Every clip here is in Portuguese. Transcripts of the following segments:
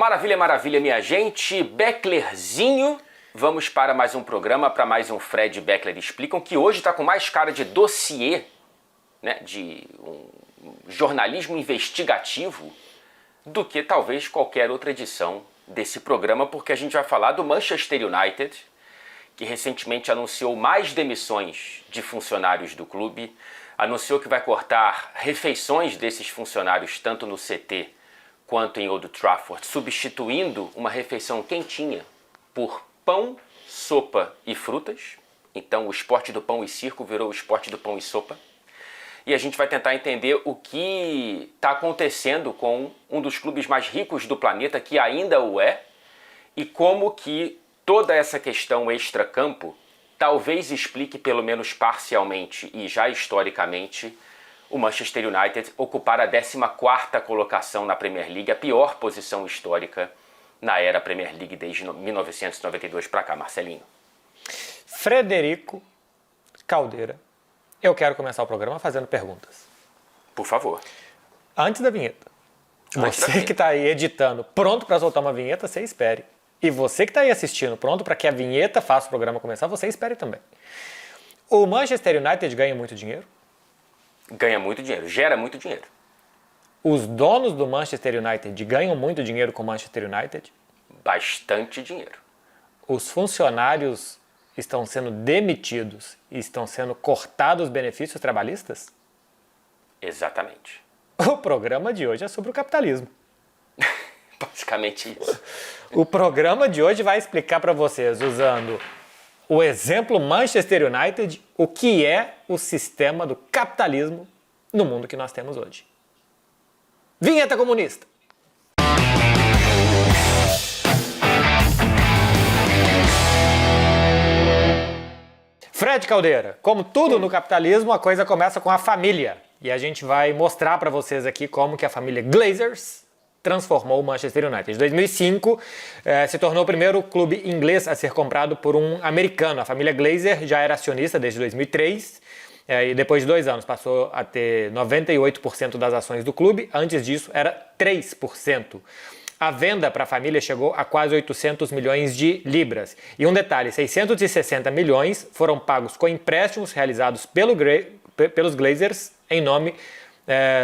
Maravilha, maravilha, minha gente. Becklerzinho. Vamos para mais um programa, para mais um Fred e Beckler Explicam, que hoje está com mais cara de dossiê, né, de um jornalismo investigativo, do que talvez qualquer outra edição desse programa, porque a gente vai falar do Manchester United, que recentemente anunciou mais demissões de funcionários do clube, anunciou que vai cortar refeições desses funcionários tanto no CT quanto em Old Trafford, substituindo uma refeição quentinha por pão, sopa e frutas. Então o esporte do pão e circo virou o esporte do pão e sopa. E a gente vai tentar entender o que está acontecendo com um dos clubes mais ricos do planeta, que ainda o é, e como que toda essa questão extracampo talvez explique, pelo menos parcialmente e já historicamente, o Manchester United ocupar a 14ª colocação na Premier League, a pior posição histórica na era Premier League desde 1992 para cá, Marcelinho. Frederico Caldeira, eu quero começar o programa fazendo perguntas. Por favor. Antes da vinheta. Você que está aí editando, pronto para soltar uma vinheta, você espere. E você que está aí assistindo, pronto para que a vinheta faça o programa começar, você espere também. O Manchester United ganha muito dinheiro? Ganha muito dinheiro, gera muito dinheiro. Os donos do Manchester United ganham muito dinheiro com o Manchester United? Bastante dinheiro. Os funcionários estão sendo demitidos e estão sendo cortados os benefícios trabalhistas? Exatamente. O programa de hoje é sobre o capitalismo. Basicamente isso. O programa de hoje vai explicar para vocês, usando o exemplo Manchester United, o que é o sistema do capitalismo no mundo que nós temos hoje. Vinheta comunista! Fred Caldeira, como tudo no capitalismo, a coisa começa com a família. E a gente vai mostrar para vocês aqui como que a família Glazers transformou o Manchester United. Em 2005, se tornou o primeiro clube inglês a ser comprado por um americano. A família Glazer já era acionista desde 2003 e depois de 2 anos passou a ter 98% das ações do clube. Antes disso, era 3%. A venda para a família chegou a quase 800 milhões de libras. E um detalhe, 660 milhões foram pagos com empréstimos realizados pelos Glazers em nome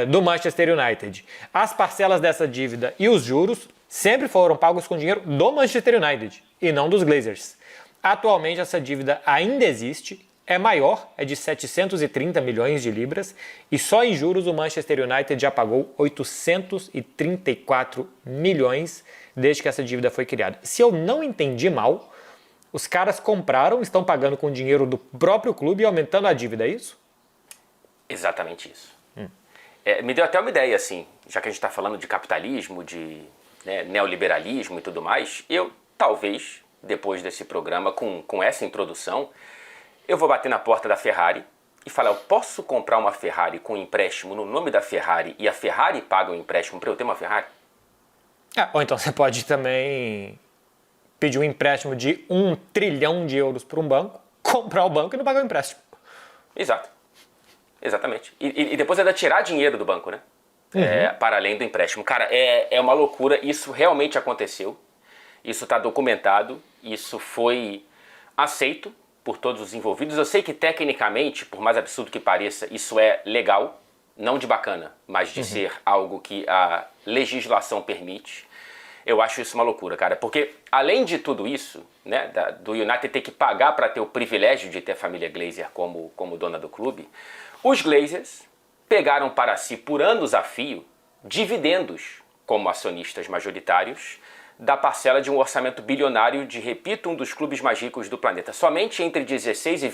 do Manchester United. As parcelas dessa dívida e os juros sempre foram pagos com dinheiro do Manchester United e não dos Glazers. Atualmente essa dívida ainda existe, é maior, é de 730 milhões de libras e só em juros o Manchester United já pagou 834 milhões desde que essa dívida foi criada. Se eu não entendi mal, os caras compraram, estão pagando com dinheiro do próprio clube e aumentando a dívida, é isso? Exatamente isso. Me deu até uma ideia, assim, já que a gente está falando de capitalismo, de neoliberalismo e tudo mais, eu talvez, depois desse programa, com essa introdução, eu vou bater na porta da Ferrari e falar, eu posso comprar uma Ferrari com empréstimo no nome da Ferrari e a Ferrari paga o empréstimo para eu ter uma Ferrari? Ou então você pode também pedir um empréstimo de 1 trilhão de euros para um banco, comprar o banco e não pagar o empréstimo. Exato. Exatamente. E depois ainda tirar dinheiro do banco, né? Para além do empréstimo. Cara, é uma loucura. Isso realmente aconteceu. Isso está documentado. Isso foi aceito por todos os envolvidos. Eu sei que tecnicamente, por mais absurdo que pareça, isso é legal. Não de bacana, mas de ser algo que a legislação permite. Eu acho isso uma loucura, cara. Porque além de tudo isso, né, do United ter que pagar para ter o privilégio de ter a família Glazer como dona do clube, os Glazers pegaram para si, por anos a fio, dividendos como acionistas majoritários da parcela de um orçamento bilionário de, repito, um dos clubes mais ricos do planeta. Somente entre 16 e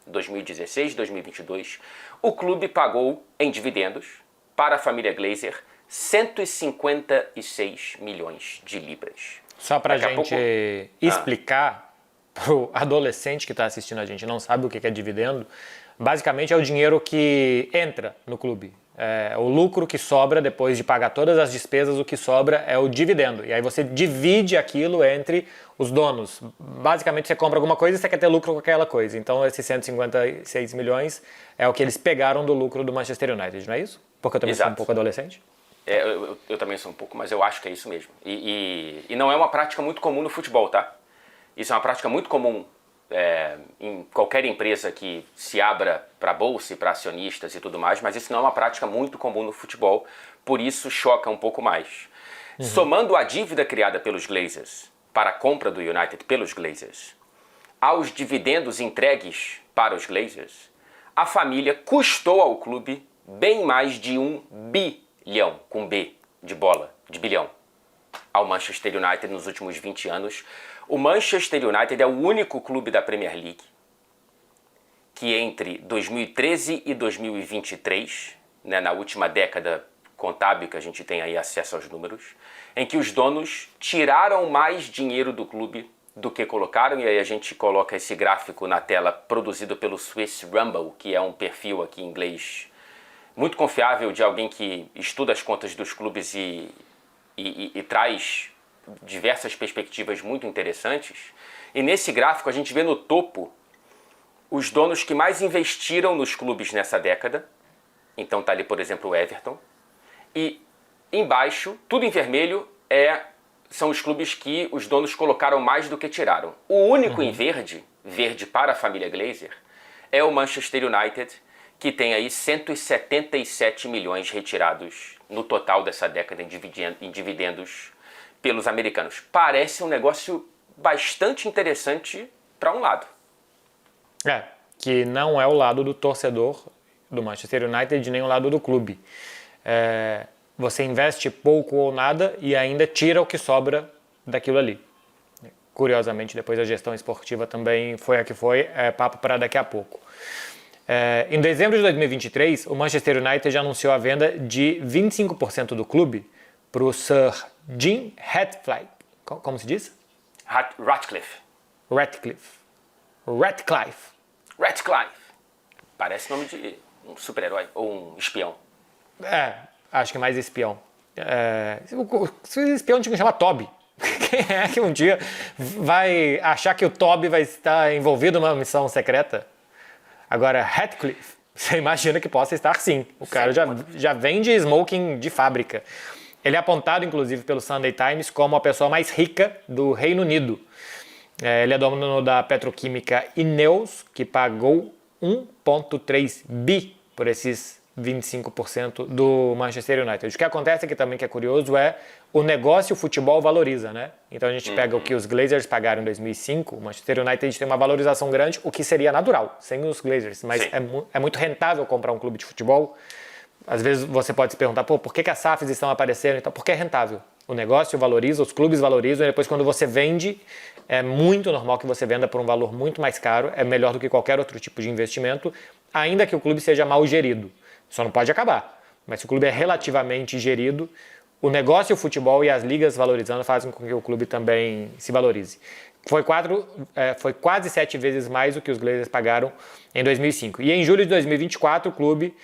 2016 e 2022, o clube pagou em dividendos para a família Glazer 156 milhões de libras. Só para a gente explicar para o adolescente que está assistindo a gente, não sabe o que é dividendo, basicamente é o dinheiro que entra no clube. É o lucro que sobra depois de pagar todas as despesas, o que sobra é o dividendo. E aí você divide aquilo entre os donos. Basicamente você compra alguma coisa e você quer ter lucro com aquela coisa. Então esses 156 milhões é o que eles pegaram do lucro do Manchester United, não é isso? Porque eu também sou um pouco adolescente. Eu também sou um pouco, mas eu acho que é isso mesmo. E não é uma prática muito comum no futebol, tá? Isso é uma prática muito comum em qualquer empresa que se abra para a bolsa e para acionistas e tudo mais, mas isso não é uma prática muito comum no futebol, por isso choca um pouco mais. Somando a dívida criada pelos Glazers para a compra do United pelos Glazers aos dividendos entregues para os Glazers, a família custou ao clube bem mais de 1 bilhão, com B de bola, de bilhão, ao Manchester United nos últimos 20 anos. O Manchester United é o único clube da Premier League que entre 2013 e 2023, né, na última década contábil que a gente tem aí acesso aos números, em que os donos tiraram mais dinheiro do clube do que colocaram, e aí a gente coloca esse gráfico na tela produzido pelo Swiss Rumble, que é um perfil aqui em inglês muito confiável de alguém que estuda as contas dos clubes e traz diversas perspectivas muito interessantes. E nesse gráfico a gente vê no topo os donos que mais investiram nos clubes nessa década. Então tá ali, por exemplo, o Everton. E embaixo, tudo em vermelho, são os clubes que os donos colocaram mais do que tiraram. O único em verde, verde para a família Glazer, é o Manchester United, que tem aí 177 milhões retirados no total dessa década em dividendos pelos americanos. Parece um negócio bastante interessante para um lado. Que não é o lado do torcedor do Manchester United nem o lado do clube. Você investe pouco ou nada e ainda tira o que sobra daquilo ali. Curiosamente, depois a gestão esportiva também foi a que foi, papo para daqui a pouco. Em dezembro de 2023, o Manchester United já anunciou a venda de 25% do clube para o Sir Jim Ratcliffe. Como se diz? Ratcliffe. Parece nome de um super-herói ou um espião. Acho que mais espião. Se o espião tinha que chamar Toby. Quem é que um dia vai achar que o Toby vai estar envolvido numa missão secreta? Agora, Ratcliffe, você imagina que possa estar sim. O cara já vende smoking de fábrica. Ele é apontado, inclusive, pelo Sunday Times como a pessoa mais rica do Reino Unido. Ele é dono da petroquímica Ineos, que pagou 1,3 bi por esses 25% do Manchester United. O que acontece aqui também, que é curioso, o negócio, o futebol valoriza, né? Então a gente pega o que os Glazers pagaram em 2005, o Manchester United tem uma valorização grande, o que seria natural, sem os Glazers, mas é muito rentável comprar um clube de futebol. Às vezes você pode se perguntar, por que as SAFs estão aparecendo? Então, porque é rentável. O negócio valoriza, os clubes valorizam, e depois quando você vende, é muito normal que você venda por um valor muito mais caro, é melhor do que qualquer outro tipo de investimento, ainda que o clube seja mal gerido. Só não pode acabar. Mas se o clube é relativamente gerido, o negócio, o futebol e as ligas valorizando fazem com que o clube também se valorize. Foi quase 7 vezes mais do que os Glazers pagaram em 2005. E em julho de 2024, o clube,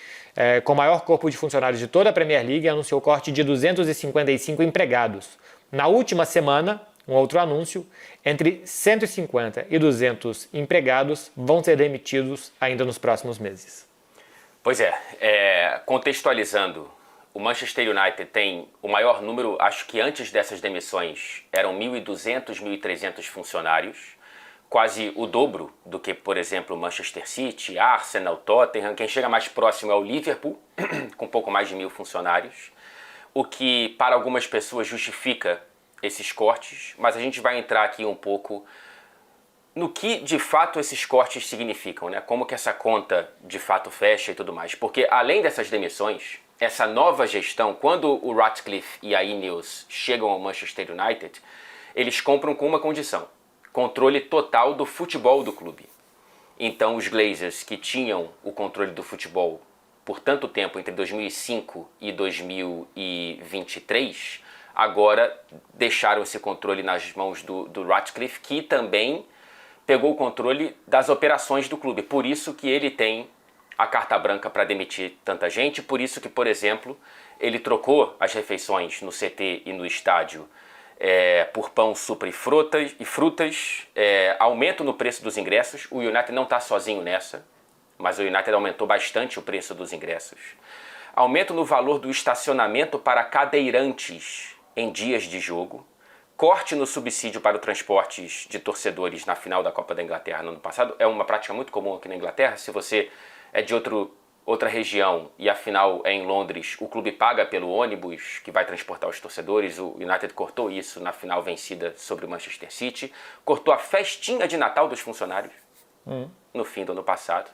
com o maior corpo de funcionários de toda a Premier League, anunciou o corte de 255 empregados. Na última semana, um outro anúncio, entre 150 e 200 empregados vão ser demitidos ainda nos próximos meses. Pois contextualizando, o Manchester United tem o maior número, acho que antes dessas demissões eram 1.200, 1.300 funcionários, quase o dobro do que, por exemplo, o Manchester City, Arsenal, Tottenham. Quem chega mais próximo é o Liverpool, com pouco mais de 1.000 funcionários, o que para algumas pessoas justifica esses cortes, mas a gente vai entrar aqui um pouco no que de fato esses cortes significam, né? Como que essa conta de fato fecha e tudo mais. Porque além dessas demissões, essa nova gestão, quando o Ratcliffe e a Ineos chegam ao Manchester United, eles compram com uma condição: controle total do futebol do clube. Então os Glazers, que tinham o controle do futebol por tanto tempo, entre 2005 e 2023, agora deixaram esse controle nas mãos do Ratcliffe, que também pegou o controle das operações do clube. Por isso que ele tem a carta branca para demitir tanta gente, por isso que, por exemplo, ele trocou as refeições no CT e no estádio por pão, sopa e frutas, aumento no preço dos ingressos. O United não está sozinho nessa, mas o United aumentou bastante o preço dos ingressos. aumento no valor do estacionamento para cadeirantes em dias de jogo, corte no subsídio para o transportes de torcedores na final da Copa da Inglaterra no ano passado. É uma prática muito comum aqui na Inglaterra. Se você é de outra região e a final é em Londres, o clube paga pelo ônibus que vai transportar os torcedores. O United cortou isso na final vencida sobre o Manchester City. Cortou a festinha de Natal dos funcionários no fim do ano passado.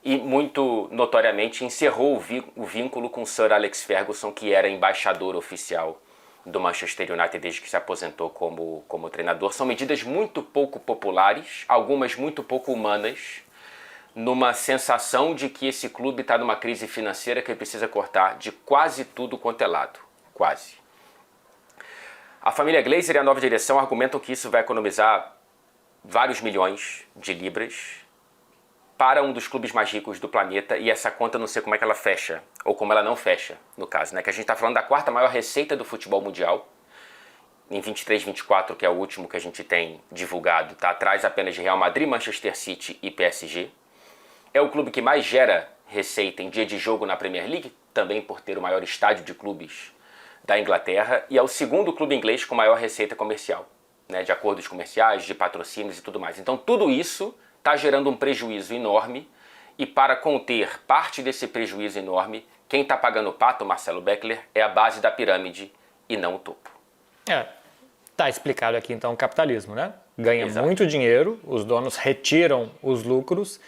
E muito notoriamente encerrou o vínculo com Sir Alex Ferguson, que era embaixador oficial do Manchester United desde que se aposentou como treinador. São medidas muito pouco populares, algumas muito pouco humanas, numa sensação de que esse clube está numa crise financeira que ele precisa cortar de quase tudo quanto é lado. Quase. A família Glazer e a nova direção argumentam que isso vai economizar vários milhões de libras para um dos clubes mais ricos do planeta, e essa conta não sei como é que ela fecha, ou como ela não fecha, no caso, né? Que a gente está falando da quarta maior receita do futebol mundial, em 23, 24, que é o último que a gente tem divulgado, está atrás apenas de Real Madrid, Manchester City e PSG. É o clube que mais gera receita em dia de jogo na Premier League, também por ter o maior estádio de clubes da Inglaterra, e é o segundo clube inglês com maior receita comercial, né? De acordos comerciais, de patrocínios e tudo mais. Então tudo isso está gerando um prejuízo enorme, e para conter parte desse prejuízo enorme, quem está pagando o pato, Marcelo Beckler, é a base da pirâmide e não o topo. Tá explicado aqui então o capitalismo, né? Ganha Exato. muito dinheiro, os donos retiram os lucros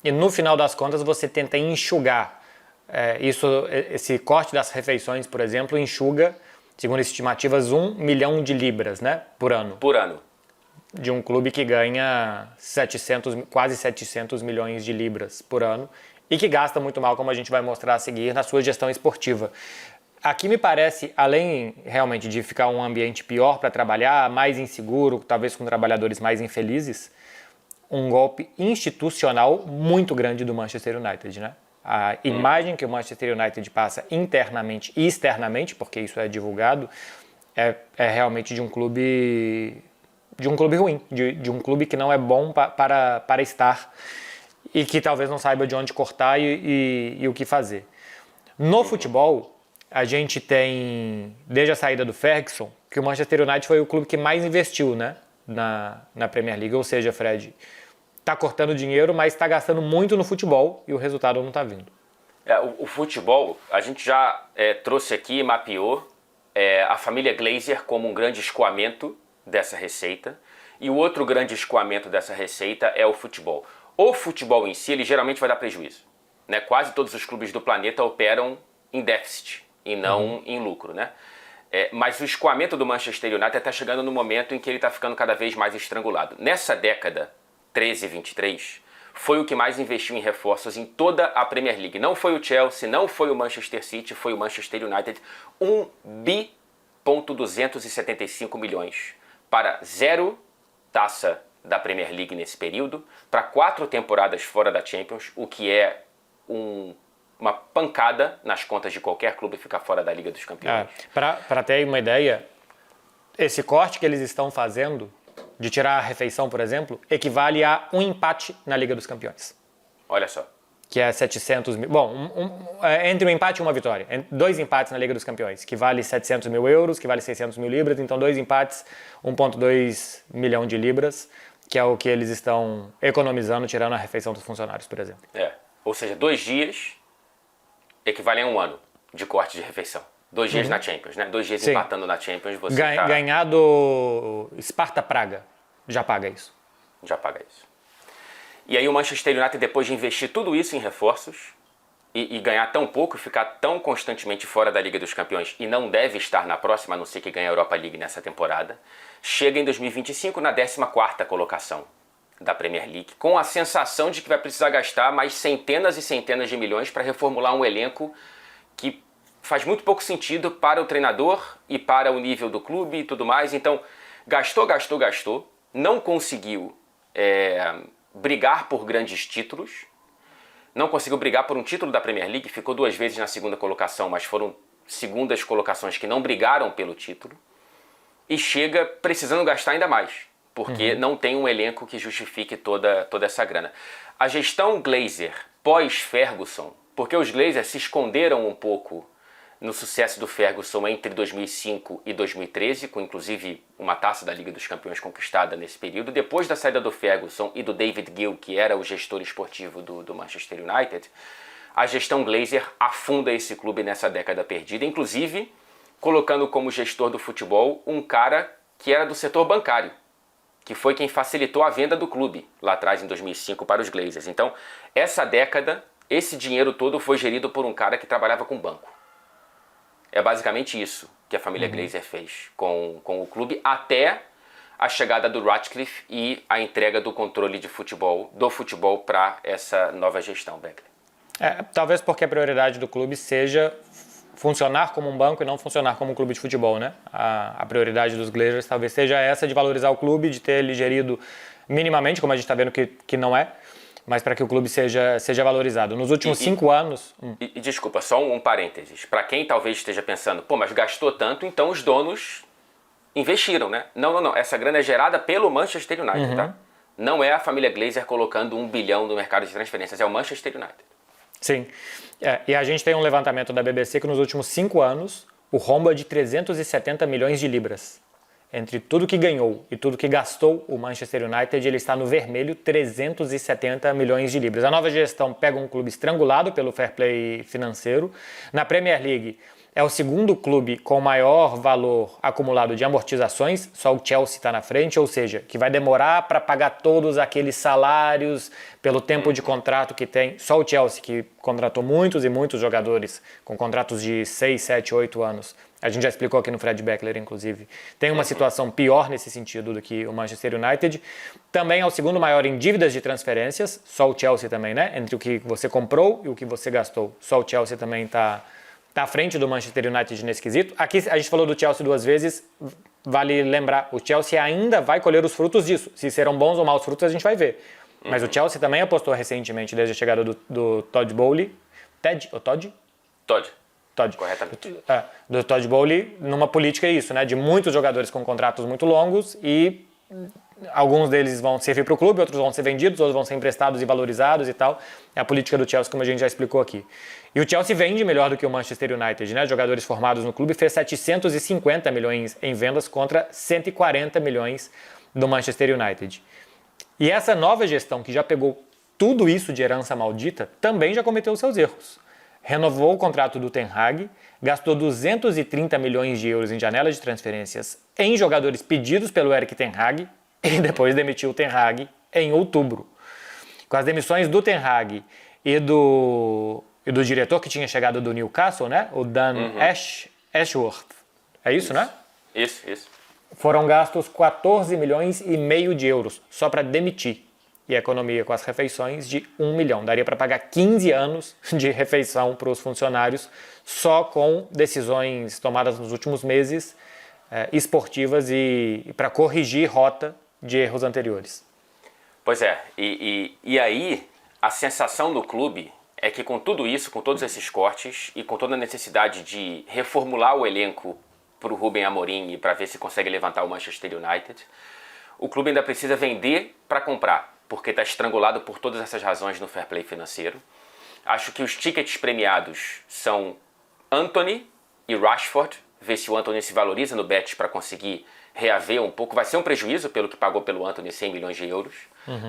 e no final das contas você tenta enxugar. Esse corte das refeições, por exemplo, enxuga, segundo estimativas, 1 milhão de libras, né? Por ano. Por ano. De um clube que ganha quase 700 milhões de libras por ano e que gasta muito mal, como a gente vai mostrar a seguir, na sua gestão esportiva. Aqui me parece, além realmente de ficar um ambiente pior para trabalhar, mais inseguro, talvez com trabalhadores mais infelizes, um golpe institucional muito grande do Manchester United, né? A imagem que o Manchester United passa internamente e externamente, porque isso é divulgado, é realmente de um clube ruim, de um clube que não é bom para estar e que talvez não saiba de onde cortar e o que fazer. No futebol, a gente tem, desde a saída do Ferguson, que o Manchester United foi o clube que mais investiu, né, na Premier League. Ou seja, Fred, está cortando dinheiro, mas está gastando muito no futebol e o resultado não está vindo. O futebol, a gente já trouxe aqui e mapeou a família Glazer como um grande escoamento dessa receita, e o outro grande escoamento dessa receita é o futebol. O futebol em si, ele geralmente vai dar prejuízo, né? Quase todos os clubes do planeta operam em déficit e não em lucro, né? Mas o escoamento do Manchester United está chegando no momento em que ele está ficando cada vez mais estrangulado. Nessa década 13-23, foi o que mais investiu em reforços em toda a Premier League. Não foi o Chelsea, não foi o Manchester City, foi o Manchester United. 1,275 bilhões para 0 taça da Premier League nesse período, para 4 temporadas fora da Champions, o que é uma pancada nas contas de qualquer clube ficar fora da Liga dos Campeões. Para ter uma ideia, esse corte que eles estão fazendo, de tirar a refeição, por exemplo, equivale a um empate na Liga dos Campeões. Olha só. Que é 700 mil... Bom, entre um empate e uma vitória. 2 empates na Liga dos Campeões, que vale 700 mil euros, que vale 600 mil libras. Então, 2 empates, 1,2 milhão de libras, que é o que eles estão economizando, tirando a refeição dos funcionários, por exemplo. Ou seja, 2 dias equivalem a 1 ano de corte de refeição. 2 dias na Champions, né? 2 dias empatando na Champions, você ganhar do Sparta Praga já paga isso. Já paga isso. E aí o Manchester United, depois de investir tudo isso em reforços e ganhar tão pouco e ficar tão constantemente fora da Liga dos Campeões, e não deve estar na próxima, a não ser que ganhe a Europa League nessa temporada, chega em 2025 na 14ª colocação da Premier League, com a sensação de que vai precisar gastar mais centenas e centenas de milhões para reformular um elenco que faz muito pouco sentido para o treinador e para o nível do clube e tudo mais. Então, gastou, não conseguiu brigar por grandes títulos, não conseguiu brigar por um título da Premier League, ficou 2 vezes na 2ª colocação, mas foram segundas colocações que não brigaram pelo título, e chega precisando gastar ainda mais, porque não tem um elenco que justifique toda essa grana. A gestão Glazer pós-Ferguson porque os Glazers se esconderam um pouco no sucesso do Ferguson entre 2005 e 2013, com inclusive uma taça da Liga dos Campeões conquistada nesse período. Depois da saída do Ferguson e do David Gill, que era o gestor esportivo do Manchester United, a gestão Glazer afunda esse clube nessa década perdida, inclusive colocando como gestor do futebol um cara que era do setor bancário, que foi quem facilitou a venda do clube lá atrás em 2005 para os Glazers. Então, essa década, esse dinheiro todo foi gerido por um cara que trabalhava com banco. É basicamente isso que a família Glazer fez com o clube, até a chegada do Ratcliffe e a entrega do controle do futebol para essa nova gestão, Beckler. Talvez porque a prioridade do clube seja funcionar como um banco e não funcionar como um clube de futebol, né? A prioridade dos Glazers talvez seja essa, de valorizar o clube, de ter ele gerido minimamente, como a gente está vendo que não é, mas para que o clube seja valorizado. Nos últimos 5 anos... Desculpa, só um parênteses. Para quem talvez esteja pensando, mas gastou tanto, então os donos investiram, né? Não. Essa grana é gerada pelo Manchester United, tá? Não é a família Glazer colocando 1 bilhão no mercado de transferências, é o Manchester United. Sim. E a gente tem um levantamento da BBC que nos últimos 5 anos o rombo é de 370 milhões de libras. Entre tudo que ganhou e tudo que gastou o Manchester United, ele está no vermelho, 370 milhões de libras. A nova gestão pega um clube estrangulado pelo fair play financeiro. Na Premier League, é o segundo clube com maior valor acumulado de amortizações, só o Chelsea está na frente, ou seja, que vai demorar para pagar todos aqueles salários pelo tempo de contrato que tem. Só o Chelsea, que contratou muitos e muitos jogadores com contratos de 6, 7, 8 anos. A gente já explicou aqui no Fred Beckler, inclusive. Tem uma situação pior nesse sentido do que o Manchester United. Também é o segundo maior em dívidas de transferências, só o Chelsea também, né? Entre o que você comprou e o que você gastou. Só o Chelsea também está à frente do Manchester United nesse quesito. Aqui a gente falou do Chelsea 2 vezes, vale lembrar, o Chelsea ainda vai colher os frutos disso. Se serão bons ou maus frutos, a gente vai ver. Mas o Chelsea também apostou recentemente, desde a chegada do Todd Bowley. Todd. Corretamente. Do Todd Bowley, numa política isso, né? De muitos jogadores com contratos muito longos e alguns deles vão servir para o clube, outros vão ser vendidos, outros vão ser emprestados e valorizados e tal. É a política do Chelsea, como a gente já explicou aqui. E o Chelsea vende melhor do que o Manchester United, né? Jogadores formados no clube, fez 750 milhões em vendas contra 140 milhões do Manchester United. E essa nova gestão, que já pegou tudo isso de herança maldita, também já cometeu seus erros. Renovou o contrato do Ten Hag, gastou 230 milhões de euros em janela de transferências em jogadores pedidos pelo Erik Ten Hag e depois demitiu o Ten Hag em outubro. Com as demissões do Ten Hag e do diretor que tinha chegado do Newcastle, né? O Dan Ashworth. É isso, né? Isso. Foram gastos 14 milhões e meio de euros só para demitir. E a economia com as refeições de 1 milhão. Daria para pagar 15 anos de refeição para os funcionários só com decisões tomadas nos últimos meses esportivas e para corrigir rota de erros anteriores. Pois é, e aí a sensação do clube é que com tudo isso, com todos esses cortes e com toda a necessidade de reformular o elenco para o Ruben Amorim e para ver se consegue levantar o Manchester United, o clube ainda precisa vender para comprar, porque está estrangulado por todas essas razões no fair play financeiro. Acho que os tickets premiados são Antony e Rashford, ver se o Antony se valoriza no bet para conseguir reaver um pouco. Vai ser um prejuízo pelo que pagou pelo Antony, 100 milhões de euros,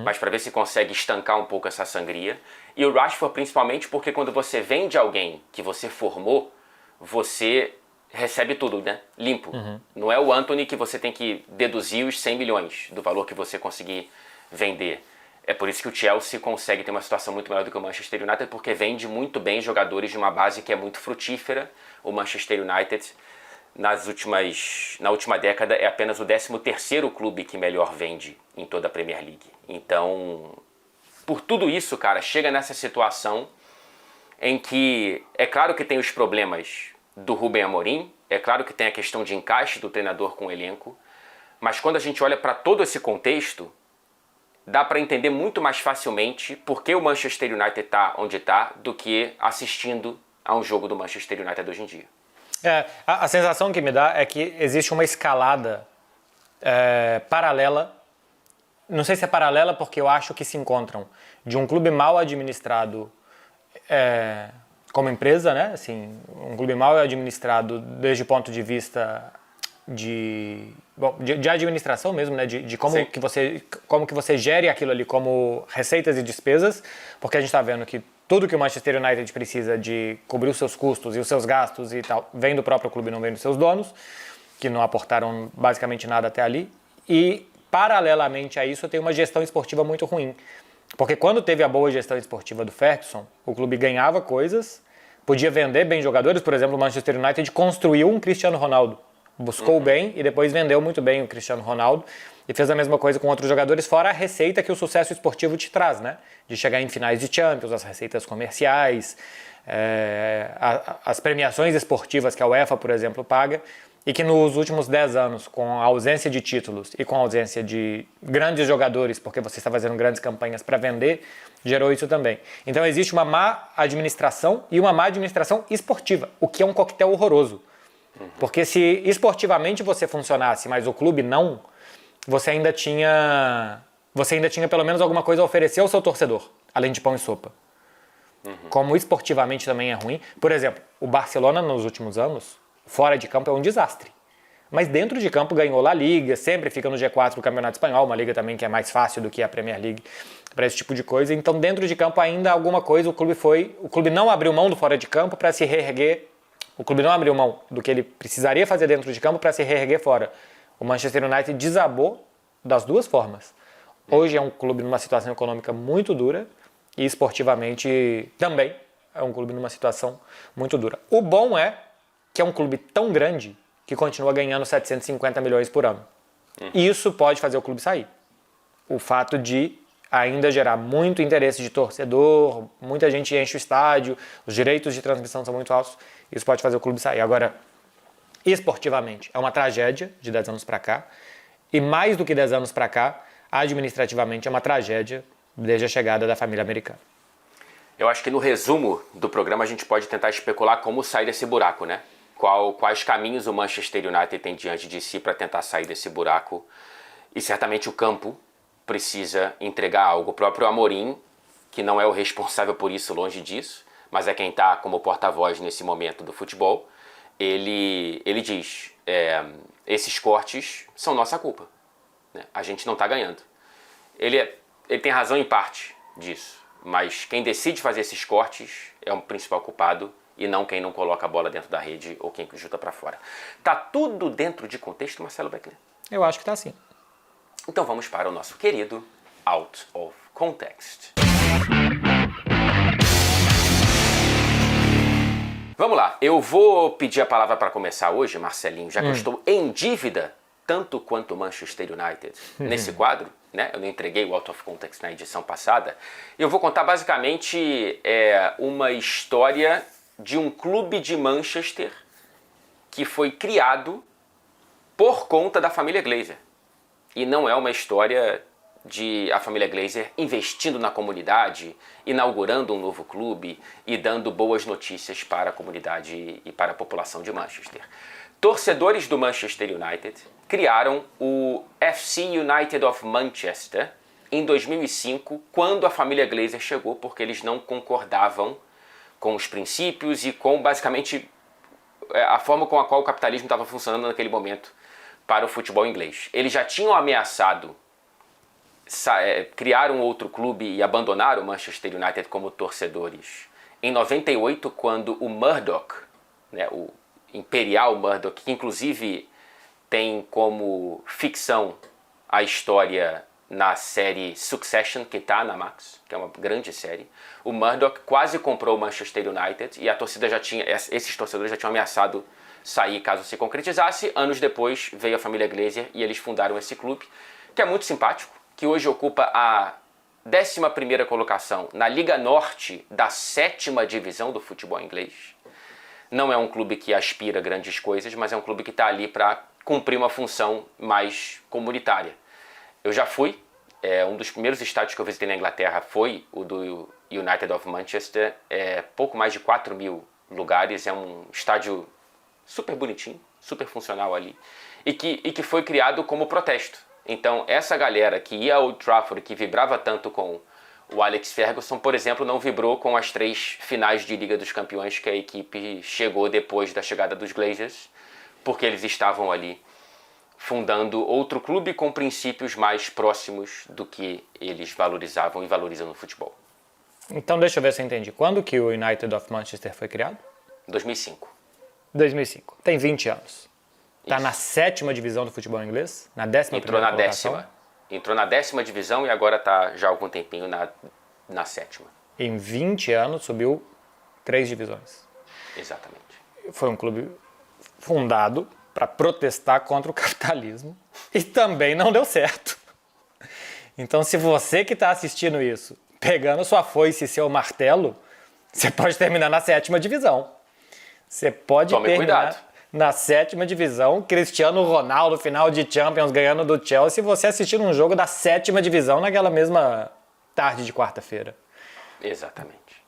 mas para ver se consegue estancar um pouco essa sangria. E o Rashford principalmente porque quando você vende alguém que você formou, você recebe tudo, né? Limpo. Não é o Antony que você tem que deduzir os 100 milhões do valor que você conseguir vender. É por isso que o Chelsea consegue ter uma situação muito melhor do que o Manchester United, porque vende muito bem jogadores de uma base que é muito frutífera. O Manchester United, na última década, é apenas o 13º clube que melhor vende em toda a Premier League. Então, por tudo isso, cara, chega nessa situação em que é claro que tem os problemas do Ruben Amorim, é claro que tem a questão de encaixe do treinador com o elenco, mas quando a gente olha para todo esse contexto, dá para entender muito mais facilmente por que o Manchester United está onde está do que assistindo a um jogo do Manchester United hoje em dia. A sensação que me dá é que existe uma escalada paralela, não sei se é paralela porque eu acho que se encontram, de um clube mal administrado como empresa, né? Assim, um clube mal é administrado desde o ponto de vista de administração mesmo, né? De como que você gere aquilo ali como receitas e despesas, porque a gente está vendo que tudo que o Manchester United precisa de cobrir os seus custos e os seus gastos e tal, vem do próprio clube, não vem dos seus donos, que não aportaram basicamente nada até ali. E, paralelamente a isso, tem uma gestão esportiva muito ruim. Porque quando teve a boa gestão esportiva do Ferguson, o clube ganhava coisas, podia vender bem jogadores. Por exemplo, o Manchester United construiu um Cristiano Ronaldo. Buscou bem e depois vendeu muito bem o Cristiano Ronaldo. E fez a mesma coisa com outros jogadores, fora a receita que o sucesso esportivo te traz, né? De chegar em finais de Champions, as receitas comerciais, as premiações esportivas que a UEFA, por exemplo, paga. E que nos últimos 10 anos, com a ausência de títulos e com a ausência de grandes jogadores, porque você está fazendo grandes campanhas para vender, gerou isso também. Então existe uma má administração e uma má administração esportiva, o que é um coquetel horroroso. Porque se esportivamente você funcionasse, mas o clube não, você ainda tinha pelo menos alguma coisa a oferecer ao seu torcedor, além de pão e sopa. Como esportivamente também é ruim. Por exemplo, o Barcelona nos últimos anos, fora de campo é um desastre. Mas dentro de campo ganhou La Liga, sempre fica no G4 do Campeonato Espanhol, uma liga também que é mais fácil do que a Premier League para esse tipo de coisa. Então dentro de campo ainda alguma coisa, o clube não abriu mão do fora de campo para se reerguer. O clube não abriu mão do que ele precisaria fazer dentro de campo para se reerguer fora. O Manchester United desabou das duas formas. Hoje é um clube numa situação econômica muito dura e esportivamente também é um clube numa situação muito dura. O bom é que é um clube tão grande que continua ganhando 750 milhões por ano. E isso pode fazer o clube sair. O fato de ainda gerar muito interesse de torcedor, muita gente enche o estádio, os direitos de transmissão são muito altos, isso pode fazer o clube sair. Agora, esportivamente, é uma tragédia de 10 anos para cá, e mais do que 10 anos para cá, administrativamente é uma tragédia desde a chegada da família americana. Eu acho que no resumo do programa a gente pode tentar especular como sair desse buraco, né? Quais caminhos o Manchester United tem diante de si para tentar sair desse buraco. E certamente o campo precisa entregar algo. O próprio Amorim, que não é o responsável por isso, longe disso, mas é quem está como porta-voz nesse momento do futebol, ele diz, esses cortes são nossa culpa, né? A gente não está ganhando. Ele tem razão em parte disso, mas quem decide fazer esses cortes é o principal culpado, e não quem não coloca a bola dentro da rede ou quem chuta para fora. Tá tudo dentro de contexto, Marcelo Beckler? Eu acho que tá sim. Então vamos para o nosso querido Out of Context. Vamos lá, eu vou pedir a palavra para começar hoje, Marcelinho, já que eu estou em dívida, tanto quanto o Manchester United, nesse quadro, né? Eu não entreguei o Out of Context na edição passada. Eu vou contar basicamente uma história de um clube de Manchester que foi criado por conta da família Glazer. E não é uma história de a família Glazer investindo na comunidade, inaugurando um novo clube e dando boas notícias para a comunidade e para a população de Manchester. Torcedores do Manchester United criaram o FC United of Manchester em 2005, quando a família Glazer chegou, porque eles não concordavam com os princípios e com, basicamente, a forma com a qual o capitalismo estava funcionando naquele momento para o futebol inglês. Eles já tinham ameaçado criar um outro clube e abandonar o Manchester United como torcedores em 98, quando o Murdoch, né, o Imperial Murdoch, que inclusive tem como ficção a história na série Succession, que está na Max, que é uma grande série, o Murdoch quase comprou o Manchester United e a torcida esses torcedores já tinham ameaçado sair caso se concretizasse. Anos depois veio a família Glazer e eles fundaram esse clube, que é muito simpático, que hoje ocupa a 11ª colocação na Liga Norte da 7ª divisão do futebol inglês. Não é um clube que aspira grandes coisas, mas é um clube que está ali para cumprir uma função mais comunitária. Eu já fui, um dos primeiros estádios que eu visitei na Inglaterra foi o do United of Manchester, pouco mais de 4.000 lugares, é um estádio super bonitinho, super funcional ali, e que foi criado como protesto. Então essa galera que ia ao Old Trafford, que vibrava tanto com O Alex Ferguson, por exemplo, não vibrou com as 3 finais de Liga dos Campeões que a equipe chegou depois da chegada dos Glazers, porque eles estavam ali fundando outro clube com princípios mais próximos do que eles valorizavam e valorizam no futebol. Então deixa eu ver se eu entendi. Quando que o United of Manchester foi criado? 2005. 2005. Tem 20 anos. Está na 7ª divisão do futebol inglês? Na 11ª Entrou na colocação? 10ª. Entrou na 10ª divisão e agora está já há algum tempinho na 7ª. Em 20 anos subiu 3 divisões. Exatamente. Foi um clube fundado para protestar contra o capitalismo e também não deu certo. Então, se você que está assistindo isso, pegando sua foice e seu martelo, você pode terminar na 7ª divisão. Você pode Tome terminar cuidado. na 7ª divisão, Cristiano Ronaldo, final de Champions, ganhando do Chelsea, você assistindo um jogo da 7ª divisão naquela mesma tarde de quarta-feira. Exatamente.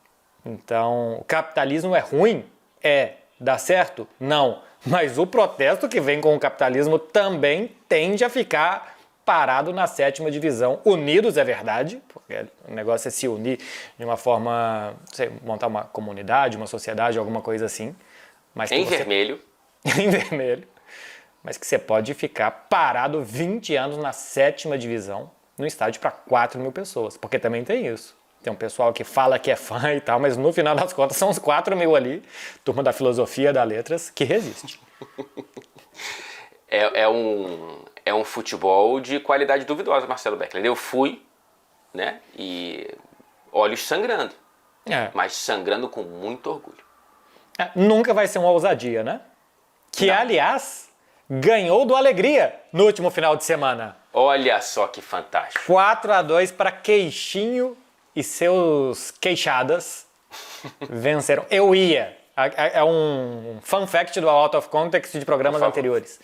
Então, o capitalismo é ruim? É. Dá certo? Não. Mas o protesto que vem com o capitalismo também tende a ficar parado na 7ª divisão. Unidos é verdade, porque o negócio é se unir de uma forma, não sei, montar uma comunidade, uma sociedade, alguma coisa assim. Mas que Em vermelho. em vermelho. Mas que você pode ficar parado 20 anos na 7ª divisão, num estádio para 4.000 pessoas. Porque também tem isso. Tem um pessoal que fala que é fã e tal, mas no final das contas são uns 4.000 ali, turma da filosofia, da letras, que resiste. É um futebol de qualidade duvidosa, Marcelo Beckler. Eu fui, né, e olhos sangrando, mas sangrando com muito orgulho. Nunca vai ser uma ousadia, né? Que, Não. aliás, ganhou do Alegria no último final de semana. Olha só que fantástico. 4-2 para Queixinho e seus queixadas venceram. Eu ia. É um fun fact do Out of Context de programas anteriores.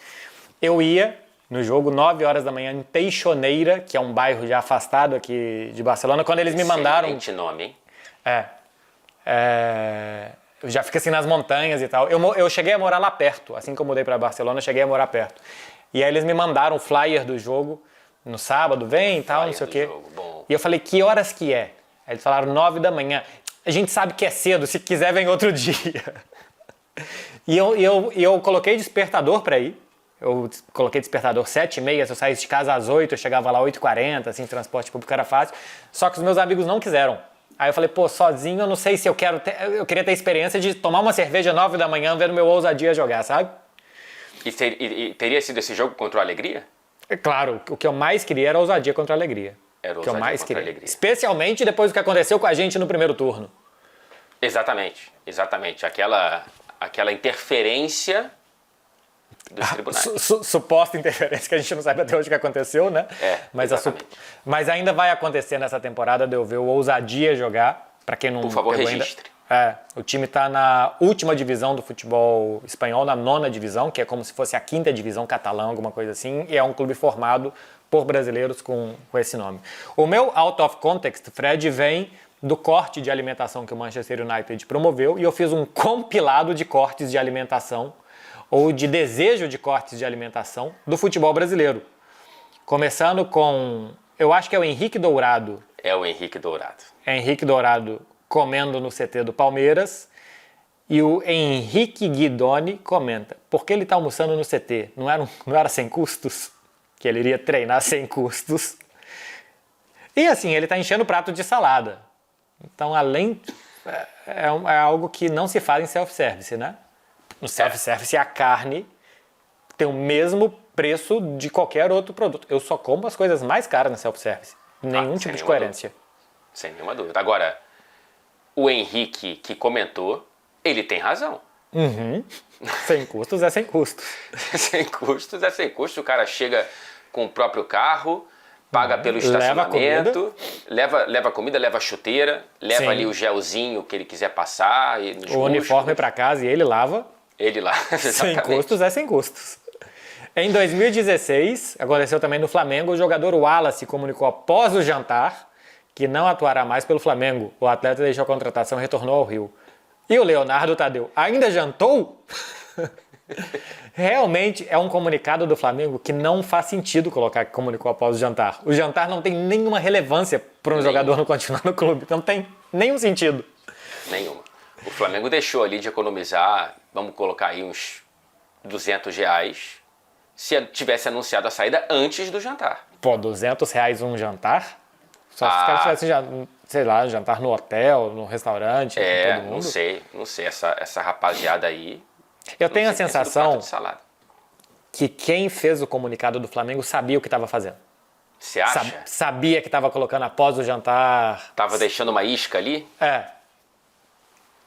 Eu ia no jogo 9 horas da manhã em Teixoneira, que é um bairro já afastado aqui de Barcelona, quando eles me mandaram... Excelente nome, hein? Já fica assim nas montanhas e tal. Eu cheguei a morar lá perto, assim que eu mudei para Barcelona, eu cheguei a morar perto. E aí eles me mandaram o flyer do jogo no sábado, vem e tal, não sei o quê. E eu falei, que horas que é? Aí eles falaram 9 da manhã. A gente sabe que é cedo, se quiser vem outro dia. E eu coloquei despertador para ir. Eu coloquei despertador 7h30, se eu saísse de casa às 8, eu chegava lá 8h40, assim, transporte público era fácil. Só que os meus amigos não quiseram. Aí eu falei, pô, sozinho eu não sei se eu quero ter... Eu queria ter a experiência de tomar uma cerveja 9 da manhã vendo meu ousadia jogar, sabe? E teria sido esse jogo contra o Alegria? Claro, o que eu mais queria era a ousadia contra a alegria. Era o que eu mais contra a queria. Alegria. Especialmente depois do que aconteceu com a gente no primeiro turno. Exatamente. Aquela interferência dos tribunais. Suposta interferência que a gente não sabe até hoje o que aconteceu, né? Mas ainda vai acontecer nessa temporada de eu ver o Ousadia jogar. Para quem não Por favor, pegou registre. O time está na última divisão do futebol espanhol, na 9ª divisão, que é como se fosse a 5ª divisão catalã, alguma coisa assim, e é um clube formado por brasileiros com esse nome. O meu out of context, Fred, vem do corte de alimentação que o Manchester United promoveu, e eu fiz um compilado de cortes de alimentação, ou de desejo de cortes de alimentação, do futebol brasileiro. Começando com, eu acho que é o Henrique Dourado. É o Henrique Dourado. É Henrique Dourado comendo no CT do Palmeiras. E o Henrique Guidoni comenta, por que ele está almoçando no CT? Não era sem custos? Que ele iria treinar sem custos. E assim, ele está enchendo o prato de salada. Então, além... É algo que não se faz em self-service, né? No self-service, a carne tem o mesmo preço de qualquer outro produto. Eu só como as coisas mais caras na self-service. Nenhum tipo de coerência. Sem nenhuma dúvida. Agora, o Henrique que comentou, ele tem razão. Sem custos é sem custos. Sem custos é sem custos. O cara chega com o próprio carro, paga pelo estacionamento, leva comida, leva chuteira, leva ali o gelzinho que ele quiser passar. O uniforme para casa e ele lava. Ele lá. Sem custos é sem custos. Em 2016, aconteceu também no Flamengo, o jogador Wallace comunicou após o jantar que não atuará mais pelo Flamengo. O atleta deixou a contratação e retornou ao Rio. E o Leonardo Tadeu ainda jantou? Realmente é um comunicado do Flamengo que não faz sentido colocar que comunicou após o jantar. O jantar não tem nenhuma relevância para um jogador não continuar no clube. Não tem nenhum sentido. Nenhuma. O Flamengo deixou ali de economizar, vamos colocar aí uns R$200, se tivesse anunciado a saída antes do jantar. Pô, R$200 um jantar? Só se os caras tivessem, sei lá, jantar no hotel, no restaurante, com todo mundo. Não sei. Essa rapaziada aí... Eu tenho a sei, sensação que quem fez o comunicado do Flamengo sabia o que estava fazendo. Você acha? Sabia que estava colocando após o jantar. Tava deixando uma isca ali? É.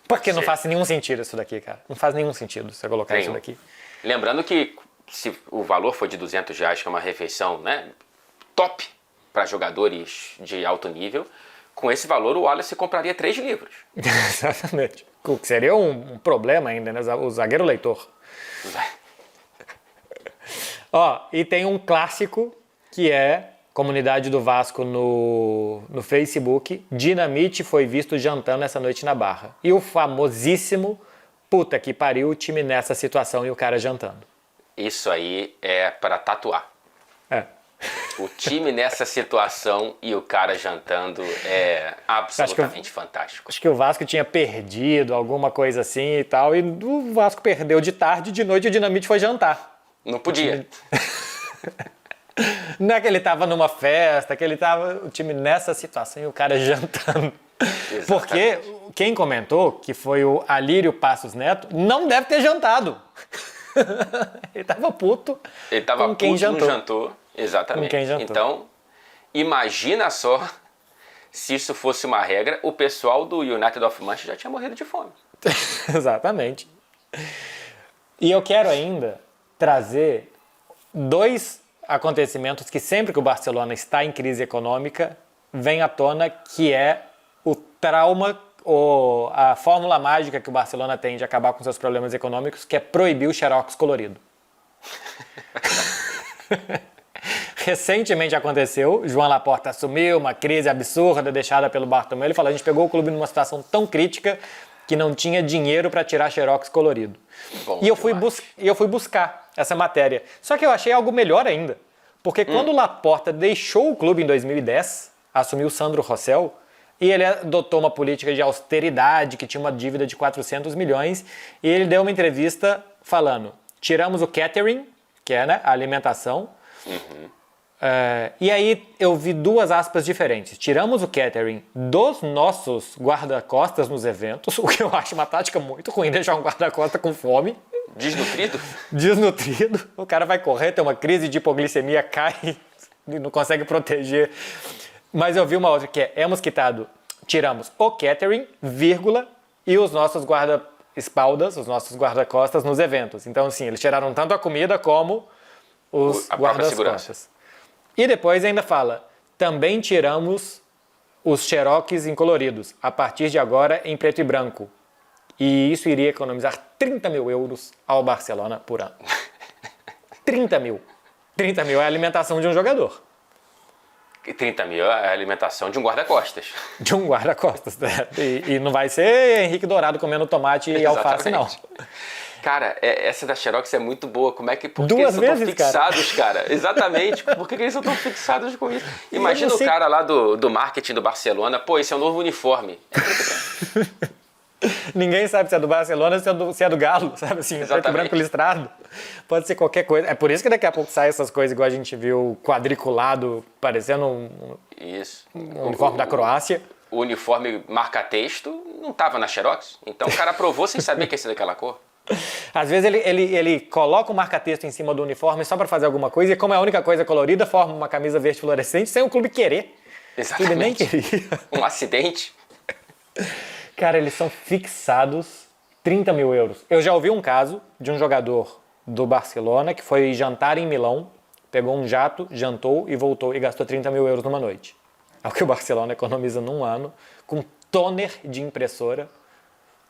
Porque não faz nenhum sentido isso daqui, cara. Não faz nenhum sentido você colocar isso daqui. Lembrando que se o valor foi de R$200, que é uma refeição, né, top para jogadores de alto nível, com esse valor o Wallace compraria 3 livros. Exatamente. O que seria um problema ainda, né? O zagueiro leitor. Ó, e tem um clássico que é comunidade do Vasco no Facebook. Dinamite foi visto jantando essa noite na Barra. E o famosíssimo puta que pariu o time nessa situação e o cara jantando. Isso aí é para tatuar. É. O time nessa situação e o cara jantando é absolutamente fantástico. Acho que o Vasco tinha perdido alguma coisa assim e tal, e o Vasco perdeu de tarde, de noite o Dinamite foi jantar. Não podia. Não é que ele tava numa festa, que ele tava, o time nessa situação e o cara jantando. Exatamente. Porque quem comentou, que foi o Alírio Passos Neto, não deve ter jantado. Ele tava puto. Ele tava com quem puto, jantou. não jantou. Exatamente. Com quem jantou. Então, imagina só se isso fosse uma regra, o pessoal do United of Manchester já tinha morrido de fome. Exatamente. E eu quero ainda trazer 2 acontecimentos que sempre que o Barcelona está em crise econômica, vem à tona, que é o trauma ou a fórmula mágica que o Barcelona tem de acabar com seus problemas econômicos, que é proibir o xerox colorido. Recentemente aconteceu, João Laporta assumiu uma crise absurda deixada pelo Bartomeu. Ele falou, a gente pegou o clube numa situação tão crítica que não tinha dinheiro para tirar xerox colorido. E eu fui buscar essa matéria. Só que eu achei algo melhor ainda. Porque quando o Laporta deixou o clube em 2010, assumiu o Sandro Rosell, e ele adotou uma política de austeridade que tinha uma dívida de 400 milhões, e ele deu uma entrevista falando, tiramos o catering, que é, né, a alimentação, e aí eu vi 2 aspas diferentes. Tiramos o catering dos nossos guarda-costas nos eventos, o que eu acho uma tática muito ruim, deixar um guarda-costas com fome. Desnutrido? Desnutrido. O cara vai correr, tem uma crise de hipoglicemia, cai e não consegue proteger. Mas eu vi uma outra que é, tiramos o catering, vírgula, e os nossos guarda-espaldas, os nossos guarda-costas nos eventos. Então, assim, eles tiraram tanto a comida como os guarda-costas. E depois ainda fala, também tiramos os xerox incoloridos, a partir de agora em preto e branco. E isso iria economizar 30 mil euros ao Barcelona por ano. 30 mil. 30 mil é a alimentação de um jogador. E 30 mil é a alimentação de um guarda-costas. De um guarda-costas. Né? E não vai ser Henrique Dourado comendo tomate e alface, não. Cara, essa da xerox é muito boa. Por que eles são tão vezes, fixados, cara? Exatamente. Por que eles são tão fixados com isso? Imagina o cara lá do marketing do Barcelona. Pô, esse é o novo uniforme. Ninguém sabe se é do Barcelona ou se é do Galo, sabe assim, preto e branco listrado. Pode ser qualquer coisa. É por isso que daqui a pouco sai essas coisas igual a gente viu quadriculado, parecendo um uniforme da Croácia. O uniforme marca-texto não estava na xerox, então o cara aprovou sem saber que ia ser daquela cor. Às vezes ele coloca o marca-texto em cima do uniforme só para fazer alguma coisa e como é a única coisa colorida, forma uma camisa verde fluorescente sem o clube querer. Exatamente. Ele nem queria. Um acidente. Cara, eles são fixados 30 mil euros. Eu já ouvi um caso de um jogador do Barcelona que foi jantar em Milão, pegou um jato, jantou e voltou e gastou 30 mil euros numa noite. É o que o Barcelona economiza num ano com toner de impressora,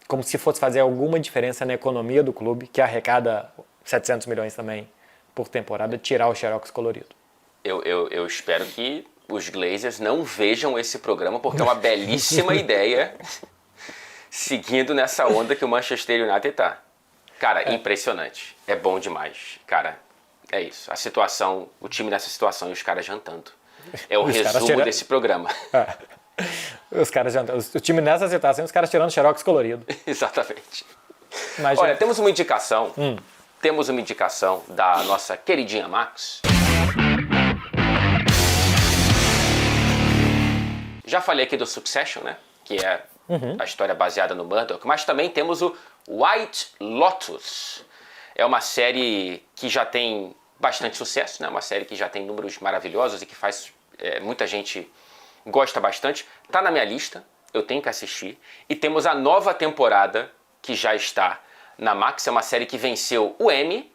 como se fosse fazer alguma diferença na economia do clube, que arrecada 700 milhões também por temporada, tirar o xerox colorido. Eu espero que os Glazers não vejam esse programa, porque é uma belíssima ideia, seguindo nessa onda que o Manchester United está. Cara, impressionante. É bom demais. Cara, é isso. A situação, o time nessa situação e os caras jantando. É o resumo desse programa. Os caras jantando. O time nessa situação, os caras tirando xerox colorido. Exatamente. Imagina. Olha, temos uma indicação. Temos uma indicação da nossa queridinha Max. Já falei aqui do Succession, né? Que é a história baseada no Murdoch. Mas também temos o White Lotus. É uma série que já tem bastante sucesso, né? Uma série que já tem números maravilhosos e que faz... muita gente gosta bastante. Tá na minha lista, eu tenho que assistir. E temos a nova temporada que já está na Max. É uma série que venceu o Emmy.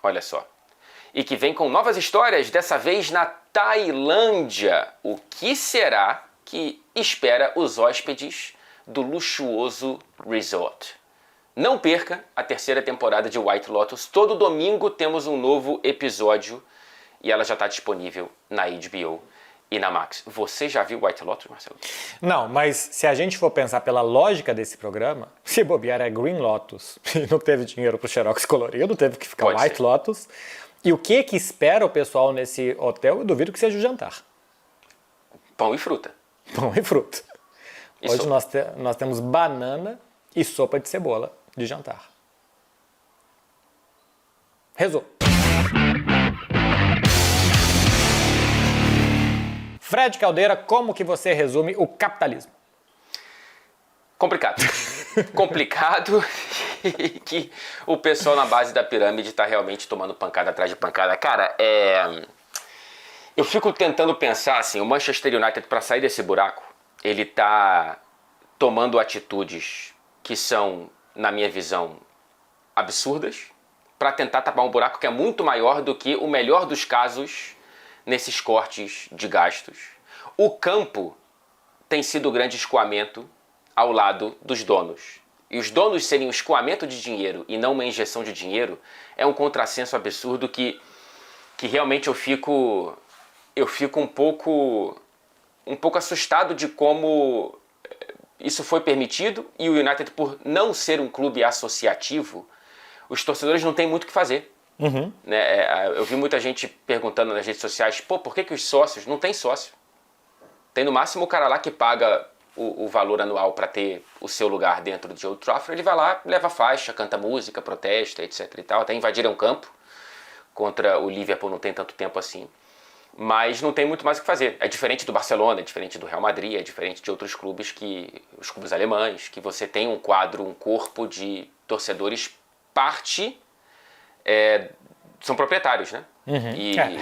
Olha só. E que vem com novas histórias, dessa vez na Tailândia. O que será que espera os hóspedes do luxuoso resort? Não perca a terceira temporada de White Lotus. Todo domingo temos um novo episódio e ela já está disponível na HBO e na Max. Você já viu White Lotus, Marcelo? Não, mas se a gente for pensar pela lógica desse programa, se bobear é Green Lotus e não teve dinheiro pro xerox colorido, teve que ficar White Lotus. E o que espera o pessoal nesse hotel? Eu duvido que seja o jantar. Pão e fruta. Pão e fruta. Hoje nós temos banana e sopa de cebola de jantar. Resumo. Fred Caldeira, como que você resume o capitalismo? Complicado. Complicado que o pessoal na base da pirâmide está realmente tomando pancada atrás de pancada. Cara, eu fico tentando pensar assim, o Manchester United, para sair desse buraco, ele está tomando atitudes que são, na minha visão, absurdas, para tentar tapar um buraco que é muito maior do que o melhor dos casos nesses cortes de gastos. O campo tem sido o grande escoamento ao lado dos donos. E os donos serem um escoamento de dinheiro e não uma injeção de dinheiro é um contrassenso absurdo que realmente eu fico um pouco assustado de como isso foi permitido, e o United, por não ser um clube associativo, os torcedores não têm muito o que fazer. Né? Eu vi muita gente perguntando nas redes sociais, por que os sócios... Não tem sócio. Tem no máximo o cara lá que paga o valor anual para ter o seu lugar dentro de Old Trafford. Ele vai lá, leva faixa, canta música, protesta, etc. e tal. Até invadiram o campo. Contra o Liverpool não tem tanto tempo assim. Mas não tem muito mais o que fazer. É diferente do Barcelona, é diferente do Real Madrid, é diferente de outros clubes, os clubes alemães, que você tem um quadro, um corpo de torcedores, são proprietários, né?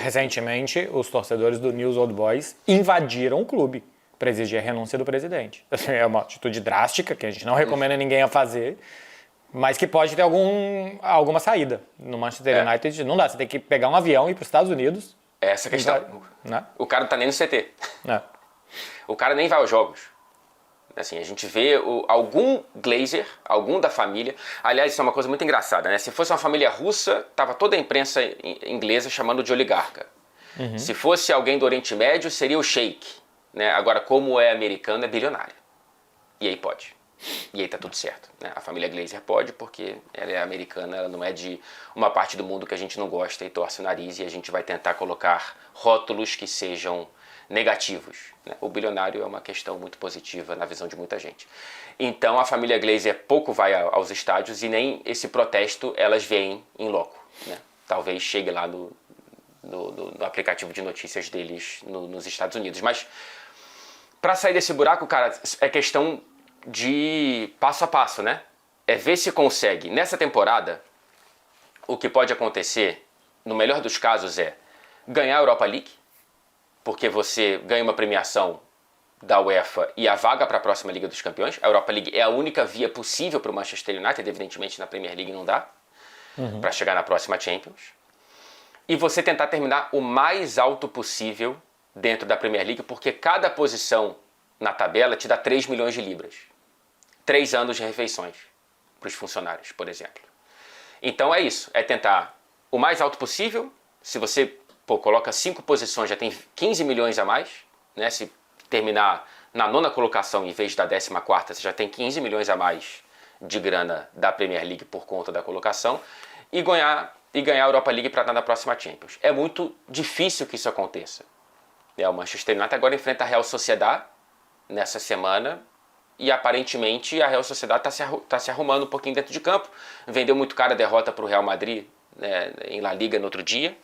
Recentemente, os torcedores do News Old Boys invadiram o clube para exigir a renúncia do presidente. É uma atitude drástica, que a gente não recomenda ninguém a fazer, mas que pode ter alguma saída. No Manchester United não dá, você tem que pegar um avião e ir para os Estados Unidos. Essa questão. Né? O cara não tá nem no CT. O cara nem vai aos jogos. Assim, a gente vê algum Glazer, algum da família. Aliás, isso é uma coisa muito engraçada, né? Se fosse uma família russa, tava toda a imprensa inglesa chamando de oligarca. Se fosse alguém do Oriente Médio, seria o sheik. Né? Agora, como é americano, é bilionário. E aí pode. E aí tá tudo certo. Né? A família Glazer pode, porque ela é americana, ela não é de uma parte do mundo que a gente não gosta e torce o nariz, e a gente vai tentar colocar rótulos que sejam negativos. Né? O bilionário é uma questão muito positiva na visão de muita gente. Então a família Glazer pouco vai aos estádios e nem esse protesto elas veem em loco. Né? Talvez chegue lá no aplicativo de notícias deles nos Estados Unidos. Mas para sair desse buraco, cara, é questão de passo a passo, né? É ver se consegue. Nessa temporada, o que pode acontecer, no melhor dos casos, é ganhar a Europa League, porque você ganha uma premiação da UEFA e a vaga para a próxima Liga dos Campeões. A Europa League é a única via possível para o Manchester United, evidentemente na Premier League não dá, para chegar na próxima Champions. E você tentar terminar o mais alto possível dentro da Premier League, porque cada posição na tabela te dá 3 milhões de libras. 3 anos de refeições para os funcionários, por exemplo. Então é isso, é tentar o mais alto possível. Se você coloca 5 posições, já tem 15 milhões a mais. Né? Se terminar na 9ª colocação em vez da 14ª, você já tem 15 milhões a mais de grana da Premier League por conta da colocação e ganhar a Europa League para estar na próxima Champions. É muito difícil que isso aconteça. O Manchester United agora enfrenta a Real Sociedad nessa semana e aparentemente a Real Sociedad está se arrumando um pouquinho dentro de campo. Vendeu muito caro a derrota para o Real Madrid, né, em La Liga no outro dia.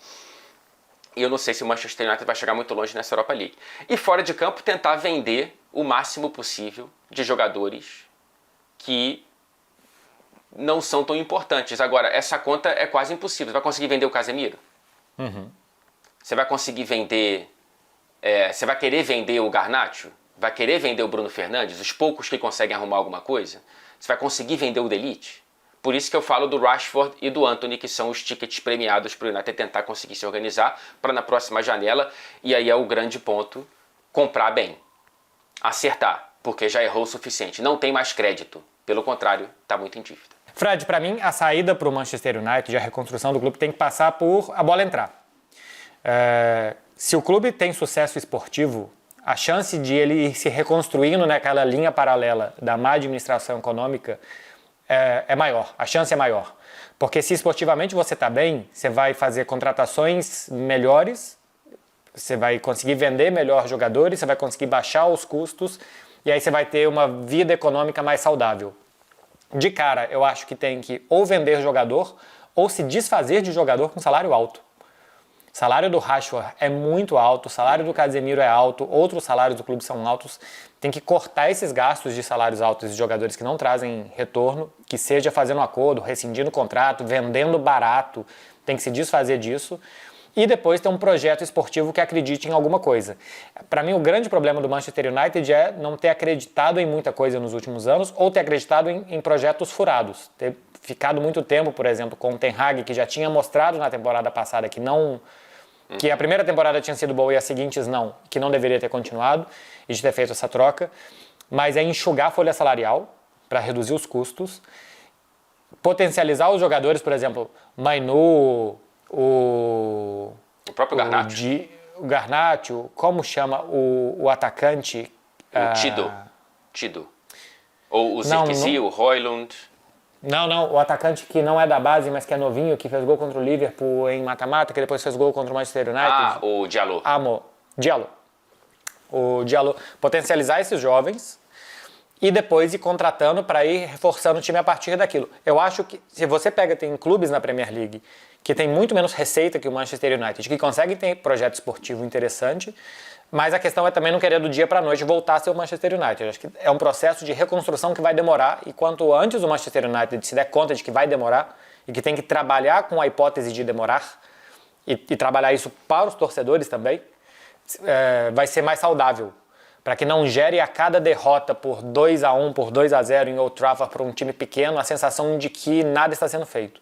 E eu não sei se o Manchester United vai chegar muito longe nessa Europa League. E fora de campo tentar vender o máximo possível de jogadores que não são tão importantes. Agora, essa conta é quase impossível. Você vai conseguir vender o Casemiro? Você vai conseguir vender... você vai querer vender o Garnacho? Vai querer vender o Bruno Fernandes? Os poucos que conseguem arrumar alguma coisa? Você vai conseguir vender o De Ligt? Por isso que eu falo do Rashford e do Antony, que são os tickets premiados para o United tentar conseguir se organizar para na próxima janela, e aí é o grande ponto, comprar bem. Acertar, porque já errou o suficiente. Não tem mais crédito. Pelo contrário, está muito em dívida. Fred, para mim, a saída para o Manchester United, a reconstrução do clube, tem que passar por a bola entrar. Se o clube tem sucesso esportivo, a chance de ele ir se reconstruindo naquela linha paralela da má administração econômica é maior, a chance é maior. Porque se esportivamente você está bem, você vai fazer contratações melhores, você vai conseguir vender melhor jogadores, você vai conseguir baixar os custos e aí você vai ter uma vida econômica mais saudável. De cara, eu acho que tem que ou vender jogador ou se desfazer de jogador com salário alto. O salário do Rashford é muito alto, o salário do Casemiro é alto, outros salários do clube são altos. Tem que cortar esses gastos de salários altos de jogadores que não trazem retorno, que seja fazendo um acordo, rescindindo o contrato, vendendo barato, tem que se desfazer disso. E depois ter um projeto esportivo que acredite em alguma coisa. Para mim, o grande problema do Manchester United é não ter acreditado em muita coisa nos últimos anos ou ter acreditado em projetos furados. Ter ficado muito tempo, por exemplo, com o Ten Hag, que já tinha mostrado na temporada passada que a primeira temporada tinha sido boa e as seguintes não, que não deveria ter continuado e de ter feito essa troca, mas é enxugar a folha salarial para reduzir os custos, potencializar os jogadores, por exemplo, Mainu, o próprio Garnacho. O Garnacho, como chama o atacante? O Tido. Ou o Zirkzee, o Højlund. Não, o atacante que não é da base, mas que é novinho, que fez gol contra o Liverpool em mata-mata, que depois fez gol contra o Manchester United. O Diallo. Diallo. O Diallo. Potencializar esses jovens e depois ir contratando para ir reforçando o time a partir daquilo. Eu acho que se você tem clubes na Premier League que tem muito menos receita que o Manchester United, que conseguem ter projeto esportivo interessante, mas a questão é também não querer do dia para a noite voltar a ser o Manchester United. Eu acho que é um processo de reconstrução que vai demorar e quanto antes o Manchester United se der conta de que vai demorar e que tem que trabalhar com a hipótese de demorar e trabalhar isso para os torcedores também, vai ser mais saudável. Para que não gere a cada derrota por 2-1, por 2-0 em Old Trafford para um time pequeno a sensação de que nada está sendo feito.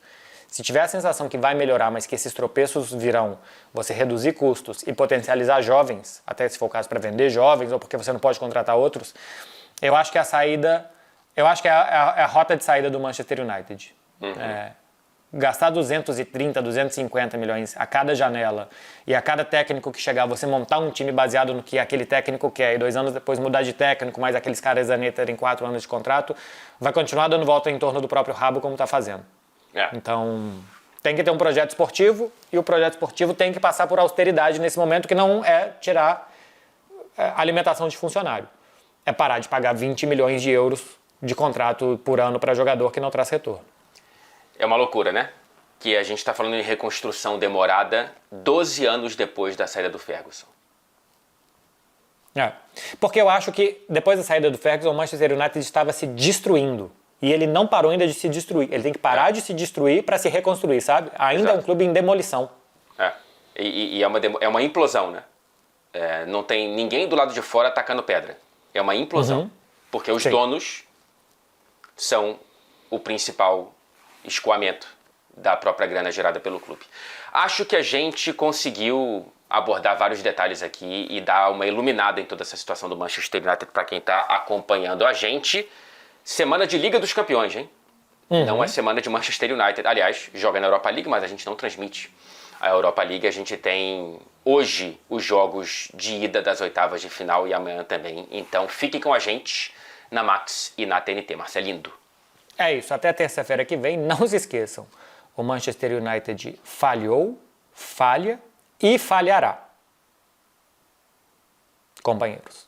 Se tiver a sensação que vai melhorar, mas que esses tropeços virão, você reduzir custos e potencializar jovens, até se for o caso para vender jovens ou porque você não pode contratar outros, eu acho que é a rota de saída do Manchester United. Gastar 230, 250 milhões a cada janela e a cada técnico que chegar, você montar um time baseado no que aquele técnico quer e 2 anos depois mudar de técnico, mas aqueles caras terem 4 anos de contrato, vai continuar dando volta em torno do próprio rabo como está fazendo. Então, tem que ter um projeto esportivo e o projeto esportivo tem que passar por austeridade nesse momento, que não é tirar alimentação de funcionário. É parar de pagar 20 milhões de euros de contrato por ano para jogador que não traz retorno. É uma loucura, né? Que a gente está falando em reconstrução demorada 12 anos depois da saída do Ferguson. Porque eu acho que depois da saída do Ferguson, o Manchester United estava se destruindo. E ele não parou ainda de se destruir. Ele tem que parar de se destruir para se reconstruir, sabe? Ainda é um clube em demolição. E é uma implosão, né? Não tem ninguém do lado de fora atacando pedra. É uma implosão. Porque os donos são o principal escoamento da própria grana gerada pelo clube. Acho que a gente conseguiu abordar vários detalhes aqui e dar uma iluminada em toda essa situação do Manchester United para quem está acompanhando a gente. Semana de Liga dos Campeões, hein? Não é semana de Manchester United. Aliás, joga na Europa League, mas a gente não transmite a Europa League. A gente tem hoje os jogos de ida das oitavas de final e amanhã também. Então fique com a gente na Max e na TNT. Marcelindo. É isso, até terça-feira que vem, não se esqueçam. O Manchester United falhou, falha e falhará. Companheiros.